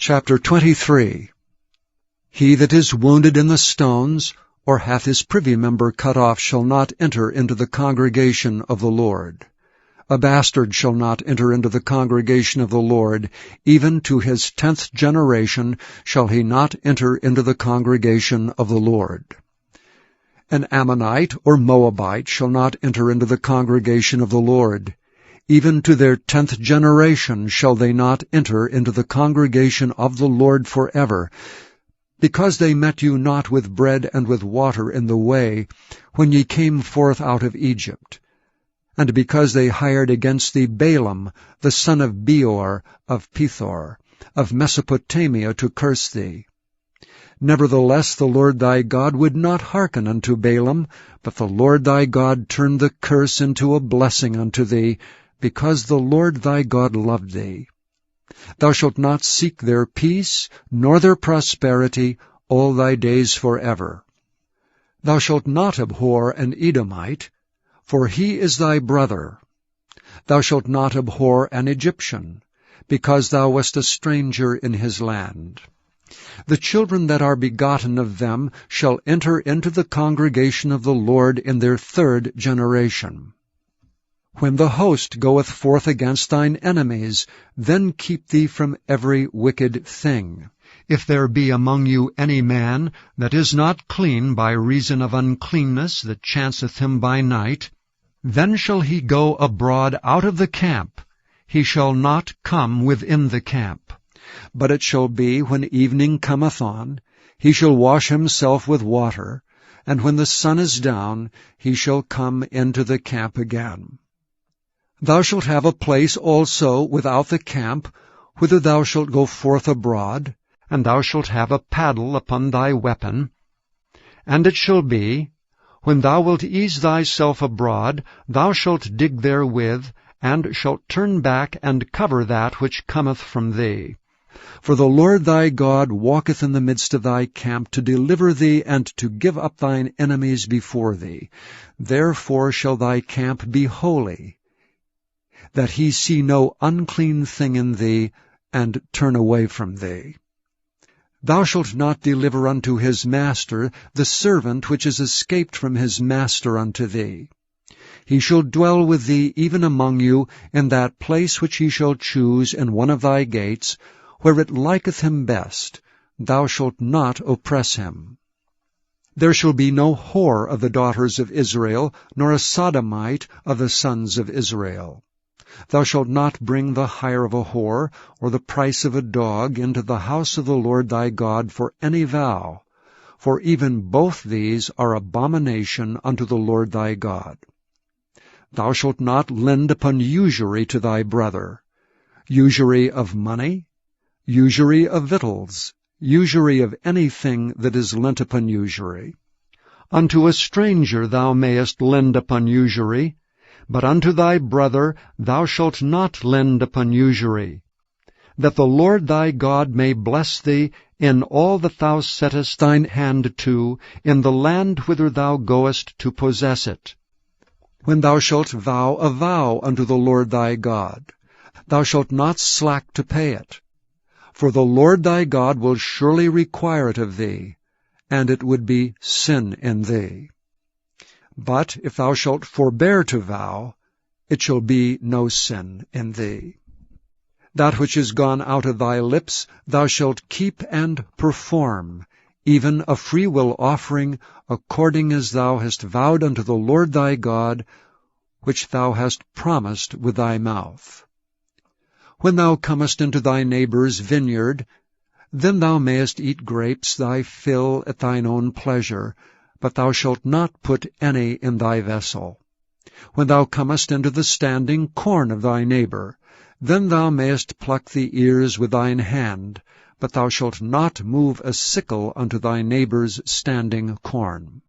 Chapter 23. He that is wounded in the stones, or hath his privy member cut off, shall not enter into the congregation of the Lord. A bastard shall not enter into the congregation of the Lord, even to his 10th generation shall he not enter into the congregation of the Lord. An Ammonite or Moabite shall not enter into the congregation of the Lord. Even to their 10th generation shall they not enter into the congregation of the Lord forever, because they met you not with bread and with water in the way, when ye came forth out of Egypt, and because they hired against thee Balaam, the son of Beor, of Pethor, of Mesopotamia, to curse thee. Nevertheless the Lord thy God would not hearken unto Balaam, but the Lord thy God turned the curse into a blessing unto thee, because the Lord thy God loved thee. Thou shalt not seek their peace, nor their prosperity, all thy days forever. Thou shalt not abhor an Edomite, for he is thy brother. Thou shalt not abhor an Egyptian, because thou wast a stranger in his land. The children that are begotten of them shall enter into the congregation of the Lord in their 3rd generation. When the host goeth forth against thine enemies, then keep thee from every wicked thing. If there be among you any man that is not clean by reason of uncleanness that chanceth him by night, then shall he go abroad out of the camp. He shall not come within the camp. But it shall be, when evening cometh on, he shall wash himself with water, and when the sun is down, he shall come into the camp again. Thou shalt have a place also without the camp, whither thou shalt go forth abroad, and thou shalt have a paddle upon thy weapon. And it shall be, when thou wilt ease thyself abroad, thou shalt dig therewith, and shalt turn back and cover that which cometh from thee. For the Lord thy God walketh in the midst of thy camp, to deliver thee, and to give up thine enemies before thee. Therefore shall thy camp be holy, that he see no unclean thing in thee, and turn away from thee. Thou shalt not deliver unto his master the servant which is escaped from his master unto thee. He shall dwell with thee even among you in that place which he shall choose in one of thy gates, where it liketh him best. Thou shalt not oppress him. There shall be no whore of the daughters of Israel, nor a sodomite of the sons of Israel. Thou shalt not bring the hire of a whore, or the price of a dog, into the house of the Lord thy God for any vow, for even both these are abomination unto the Lord thy God. Thou shalt not lend upon usury to thy brother, usury of money, usury of victuals, usury of anything that is lent upon usury. Unto a stranger thou mayest lend upon usury, but unto thy brother thou shalt not lend upon usury, that the Lord thy God may bless thee in all that thou settest thine hand to, in the land whither thou goest to possess it. When thou shalt vow a vow unto the Lord thy God, thou shalt not slack to pay it, for the Lord thy God will surely require it of thee, and it would be sin in thee. But if thou shalt forbear to vow, it shall be no sin in thee. That which is gone out of thy lips thou shalt keep and perform, even a freewill offering, according as thou hast vowed unto the Lord thy God, which thou hast promised with thy mouth. When thou comest into thy neighbour's vineyard, then thou mayest eat grapes thy fill at thine own pleasure, but thou shalt not put any in thy vessel. When thou comest into the standing corn of thy neighbour, then thou mayest pluck the ears with thine hand, but thou shalt not move a sickle unto thy neighbour's standing corn.